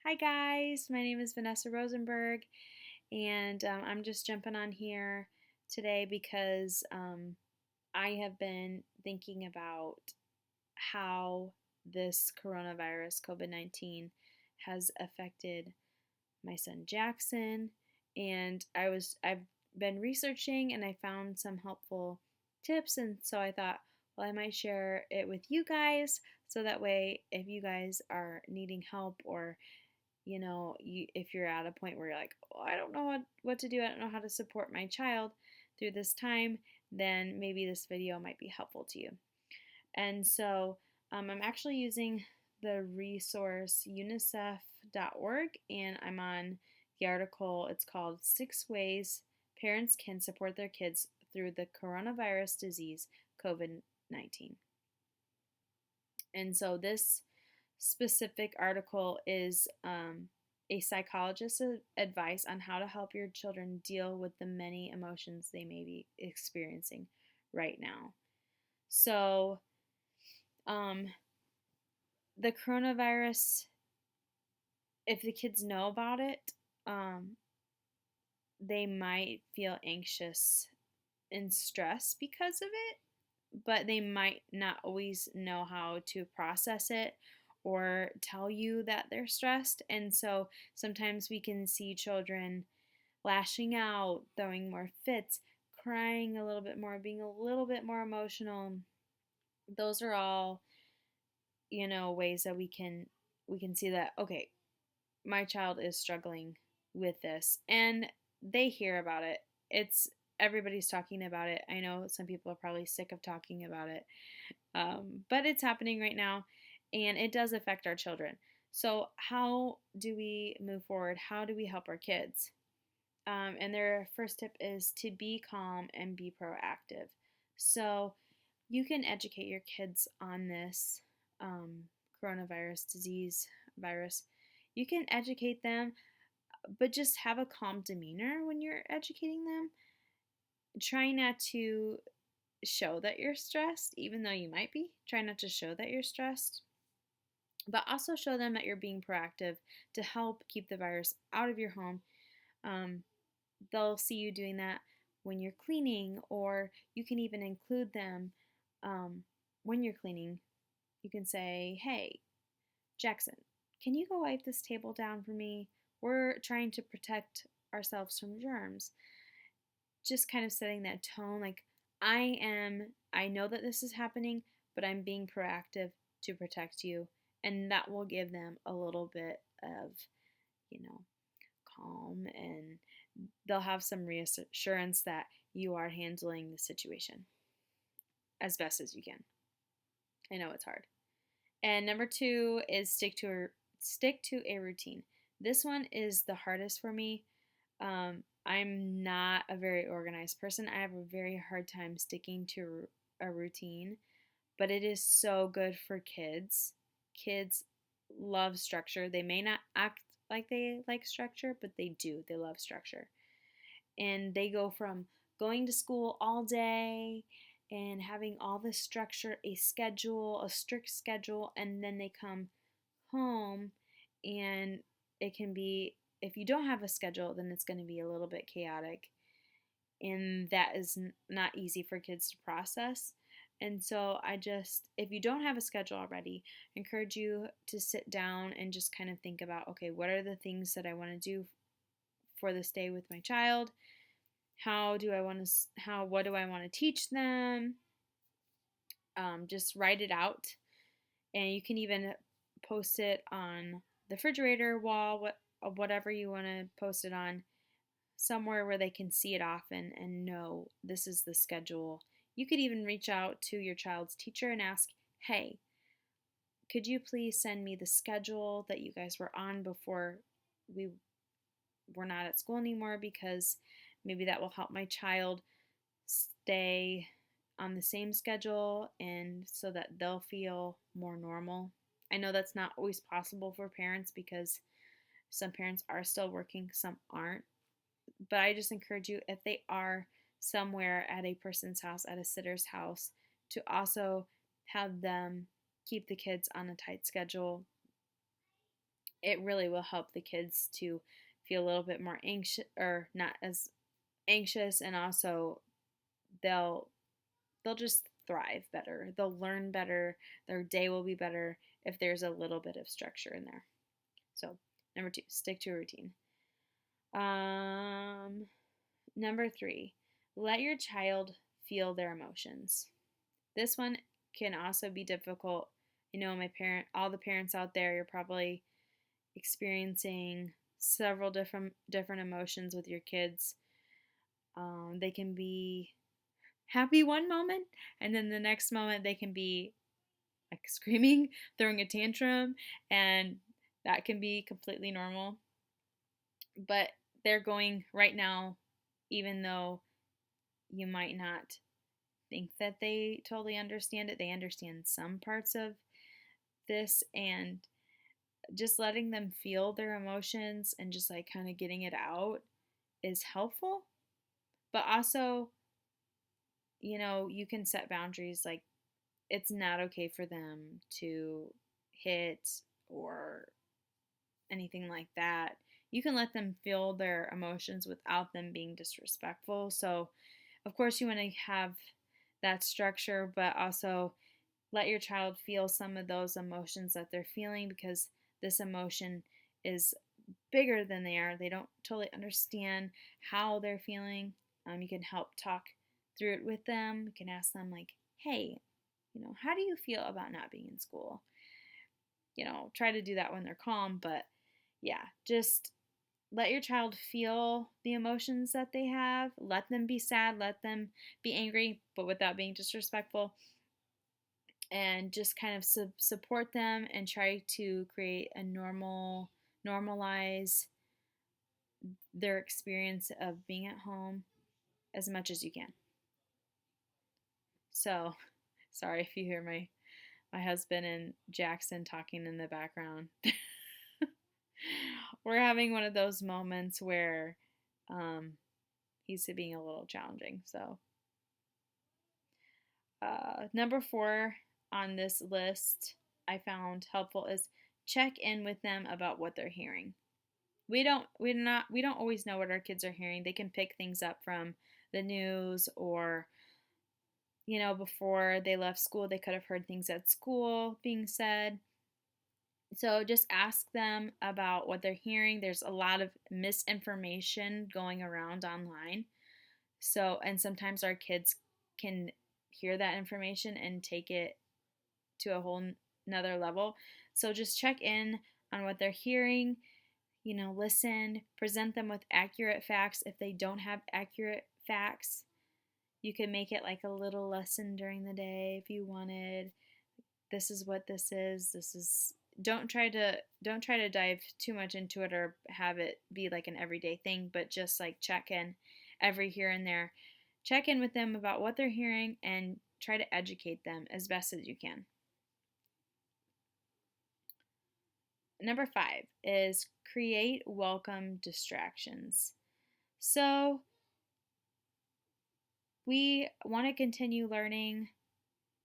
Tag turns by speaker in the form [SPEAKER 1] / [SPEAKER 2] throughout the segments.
[SPEAKER 1] Hi guys, my name is Vanessa Rosenberg, and I'm just jumping on here today because I have been thinking about how this coronavirus, COVID-19, has affected my son Jackson, and I've been researching and I found some helpful tips, and so I thought, well, I might share it with you guys so that way if you guys are needing help or if you're at a point where you're like, oh, I don't know what to do, I don't know how to support my child through this time, then maybe this video might be helpful to you. And so I'm actually using the resource unicef.org, and I'm on the article. It's called 6 Ways Parents Can Support Their Kids Through the Coronavirus Disease, COVID-19. And so this specific article is a psychologist's advice on how to help your children deal with the many emotions they may be experiencing right now. So, the coronavirus, if the kids know about it, they might feel anxious and stressed because of it, but they might not always know how to process it or tell you that they're stressed. And so sometimes we can see children lashing out, throwing more fits, crying a little bit more, being a little bit more emotional. Those are all, ways that we can see that, okay, my child is struggling with this, and they hear about it. It's Everybody's talking about it. I know some people are probably sick of talking about it, but it's happening right now, and it does affect our children. So how do we move forward? How do we help our kids? And their first tip is to be calm and be proactive. So you can educate your kids on this coronavirus disease virus. You can educate them, but just have a calm demeanor when you're educating them. Try not to show that you're stressed, even though you might be. Try not to show that you're stressed, but also show them that you're being proactive to help keep the virus out of your home. Um, they'll see you doing that when you're cleaning, or you can even include them when you're cleaning. You can say, hey, Jackson, can you go wipe this table down for me? We're trying to protect ourselves from germs. Just kind of setting that tone like, I know that this is happening, but I'm being proactive to protect you. And that will give them a little bit of, you know, calm, and they'll have some reassurance that you are handling the situation as best as you can. I know it's hard. And number 2 is stick to a routine. This one is the hardest for me. I'm not a very organized person. I have a very hard time sticking to a routine, but it is so good for kids. Kids love structure. They may not act like they like structure, but they do. They love structure. And they go from going to school all day and having all this structure, a schedule, a strict schedule, and then they come home, and it can be, if you don't have a schedule, then it's going to be a little bit chaotic, and that is not easy for kids to process. And so if you don't have a schedule already, I encourage you to sit down and just kind of think about, okay, what are the things that I want to do for this day with my child? What do I want to teach them? Just write it out, and you can even post it on the refrigerator wall, whatever you want to post it on, somewhere where they can see it often and know this is the schedule. You could even reach out to your child's teacher and ask, hey, could you please send me the schedule that you guys were on before we were not at school anymore, because maybe that will help my child stay on the same schedule, and so that they'll feel more normal. I know that's not always possible for parents because some parents are still working, some aren't. But I just encourage you, if they are somewhere at a person's house, at a sitter's house, to also have them keep the kids on a tight schedule it really will help the kids to feel a little bit more anxious, or not as anxious, and also they'll they'll just thrive better. They'll learn better. Their day will be better if there's a little bit of structure in there. So, number 2, stick to a routine. Um, Number 3, let your child feel their emotions. This one can also be difficult. I know all the parents out there, you're probably experiencing several different emotions with your kids. They can be happy one moment, and then the next moment they can be like screaming, throwing a tantrum, and that can be completely normal. But they're going right now, even though you might not think that they totally understand it, they understand some parts of this, and just letting them feel their emotions and just like kind of getting it out is helpful. But also, you can set boundaries. Like, it's not okay for them to hit or anything like that. You can let them feel their emotions without them being disrespectful. So, of course, you want to have that structure, but also let your child feel some of those emotions that they're feeling, because this emotion is bigger than they are. They don't totally understand how they're feeling. You can help talk through it with them. You can ask them, like, hey, how do you feel about not being in school? Try to do that when they're calm, but yeah, just let your child feel the emotions that they have. Let them be sad, let them be angry, but without being disrespectful. And just kind of support them and try to create a normalize their experience of being at home as much as you can. So, sorry if you hear my husband and Jackson talking in the background. We're having one of those moments where he's being a little challenging. So, number 4 on this list I found helpful is check in with them about what they're hearing. We don't always know what our kids are hearing. They can pick things up from the news, or before they left school, they could have heard things at school being said. So just ask them about what they're hearing. There's a lot of misinformation going around online. So, and sometimes our kids can hear that information and take it to a whole another level. So just check in on what they're hearing, listen, present them with accurate facts. If they don't have accurate facts, you can make it like a little lesson during the day if you wanted. This is what this is. Don't try to dive too much into it or have it be like an everyday thing, but just like check in every here and there. Check in with them about what they're hearing and try to educate them as best as you can. Number 5 is create welcome distractions. So we want to continue learning.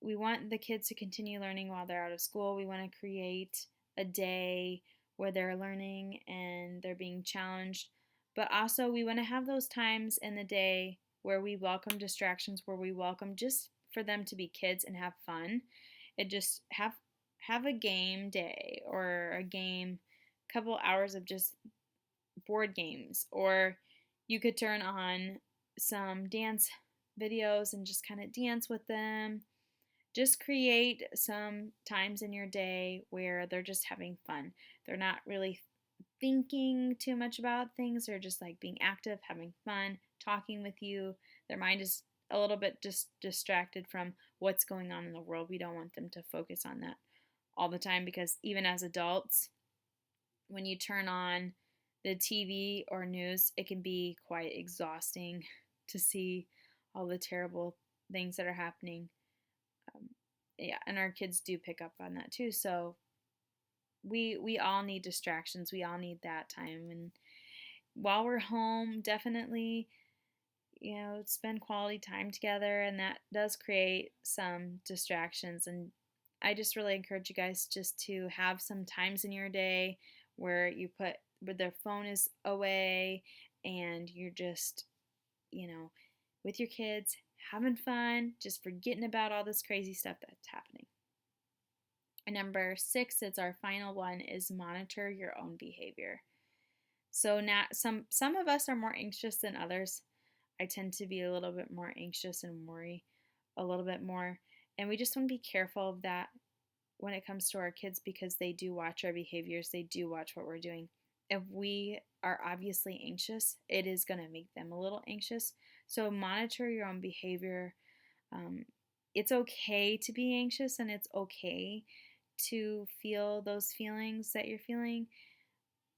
[SPEAKER 1] We want the kids to continue learning while they're out of school. We want to create a day where they're learning and they're being challenged. But also, we want to have those times in the day where we welcome distractions, where we welcome just for them to be kids and have fun. And just have a game day, or a couple hours of just board games. Or you could turn on some dance videos and just kind of dance with them. Just create some times in your day where they're just having fun. They're not really thinking too much about things. They're just like being active, having fun, talking with you. Their mind is a little bit just distracted from what's going on in the world. We don't want them to focus on that all the time, because even as adults, when you turn on the TV or news, it can be quite exhausting to see all the terrible things that are happening. Yeah, and our kids do pick up on that too. So we all need distractions. We all need that time. And while we're home, definitely, spend quality time together, and that does create some distractions. And I just really encourage you guys just to have some times in your day where where their phone is away and you're just, with your kids, having fun, just forgetting about all this crazy stuff that's happening. And number 6, it's our final one, is monitor your own behavior. So now some of us are more anxious than others. I tend to be a little bit more anxious and worry a little bit more. And we just want to be careful of that when it comes to our kids, because they do watch our behaviors, they do watch what we're doing. If we are obviously anxious, it is going to make them a little anxious. So monitor your own behavior. It's okay to be anxious, and it's okay to feel those feelings that you're feeling,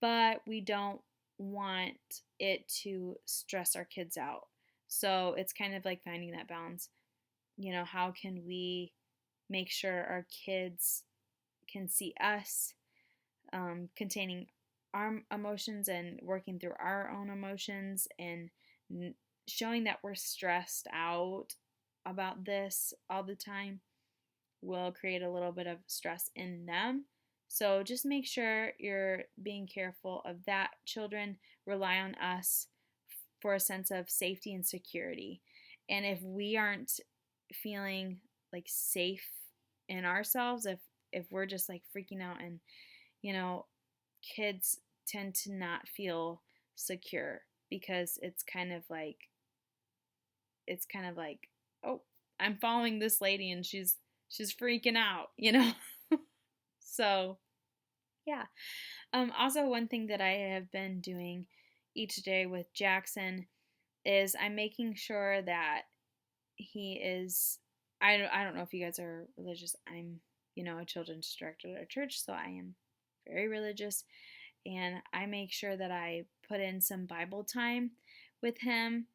[SPEAKER 1] but we don't want it to stress our kids out. So it's kind of like finding that balance. How can we make sure our kids can see us containing our emotions and working through our own emotions, and showing that we're stressed out about this all the time will create a little bit of stress in them. So just make sure you're being careful of that. Children rely on us for a sense of safety and security. And if we aren't feeling like safe in ourselves, if we're just like freaking out, and kids tend to not feel secure, because it's kind of like, oh, I'm following this lady and she's freaking out. So yeah. Also, one thing that I have been doing each day with Jackson is I'm making sure that he is. I don't know if you guys are religious. I'm a children's director at our church, so I am very religious, and I make sure that I put in some Bible time with him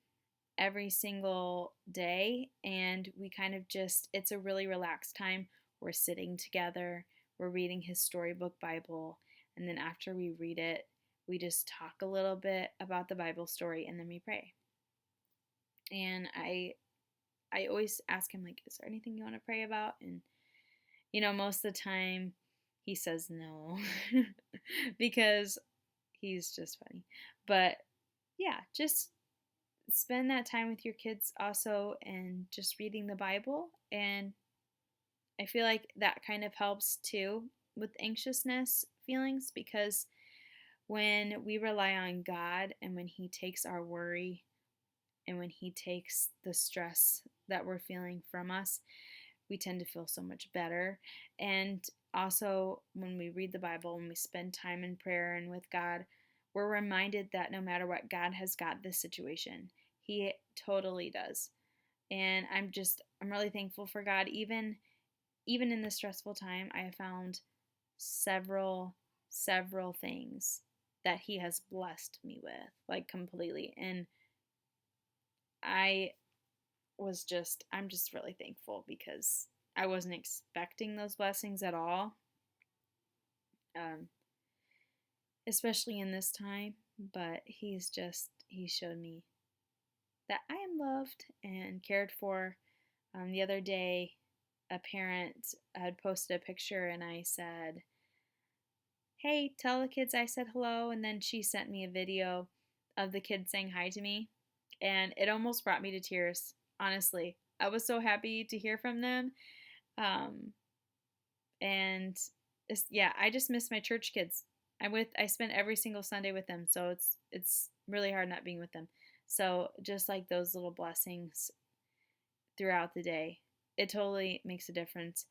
[SPEAKER 1] every single day, and we kind of it's a really relaxed time. We're sitting together, we're reading his storybook Bible, and then after we read it, we just talk a little bit about the Bible story, and then we pray. And I always ask him, like, is there anything you want to pray about? And most of the time he says no because he's just funny. But yeah, just spend that time with your kids also, and just reading the Bible. And I feel like that kind of helps too with anxiousness feelings, because when we rely on God, and when he takes our worry, and when he takes the stress that we're feeling from us, we tend to feel so much better. And also, when we read the Bible, when we spend time in prayer and with God, we're reminded that no matter what, God has got this situation. He totally does. And I'm really thankful for God. Even in this stressful time, I have found several things that he has blessed me with, like, completely. And I'm just really thankful, because I wasn't expecting those blessings at all, especially in this time. But he showed me that I am loved and cared for. The other day, a parent had posted a picture, and I said, hey, tell the kids I said hello. And then she sent me a video of the kids saying hi to me, and it almost brought me to tears. Honestly, I was so happy to hear from them. And yeah, I just miss my church kids. I spend every single Sunday with them, so it's really hard not being with them. So just like those little blessings throughout the day, it totally makes a difference.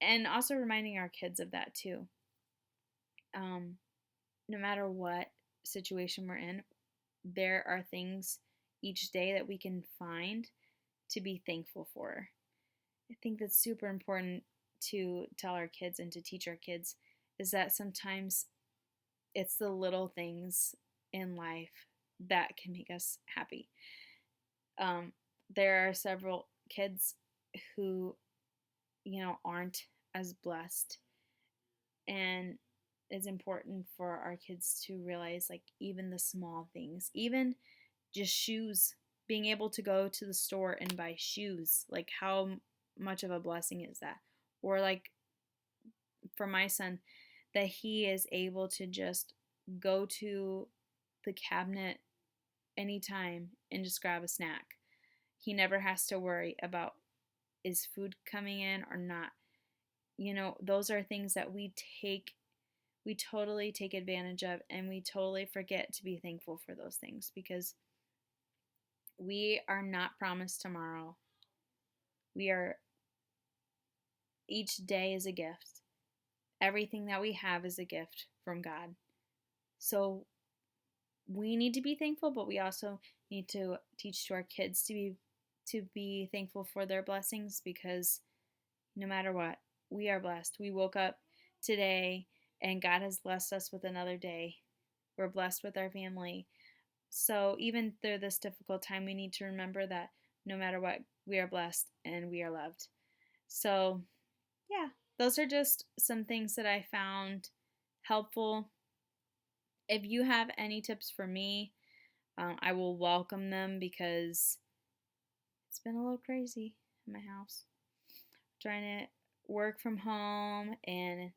[SPEAKER 1] And also reminding our kids of that too. No matter what situation we're in, there are things each day that we can find to be thankful for. I think that's super important to tell our kids and to teach our kids, is that sometimes it's the little things in life that can make us happy. There are several kids who, aren't as blessed, and it's important for our kids to realize, like, even the small things, even just shoes, being able to go to the store and buy shoes, like, how much of a blessing is that? Or, like, for my son, that he is able to just go to the cabinet anytime and just grab a snack. He never has to worry about is food coming in or not. Those are things that we totally take advantage of, and we totally forget to be thankful for those things because we are not promised tomorrow. We are, each day is a gift. Everything that we have is a gift from God. So we need to be thankful, but we also need to teach to our kids to be thankful for their blessings, because no matter what, we are blessed. We woke up today and God has blessed us with another day. We're blessed with our family. So even through this difficult time, we need to remember that no matter what, we are blessed and we are loved. So yeah, those are just some things that I found helpful. If you have any tips for me, I will welcome them, because it's been a little crazy in my house. Trying to work from home and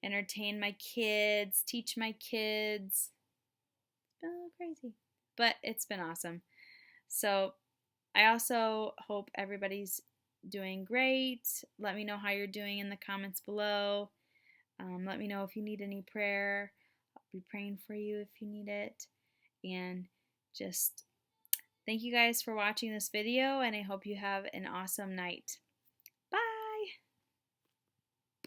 [SPEAKER 1] entertain my kids, teach my kids. It's been a little crazy, but it's been awesome. So I also hope everybody's doing great. Let me know how you're doing in the comments below. Let me know if you need any prayer. I'll be praying for you if you need it. And just thank you guys for watching this video, and I hope you have an awesome night.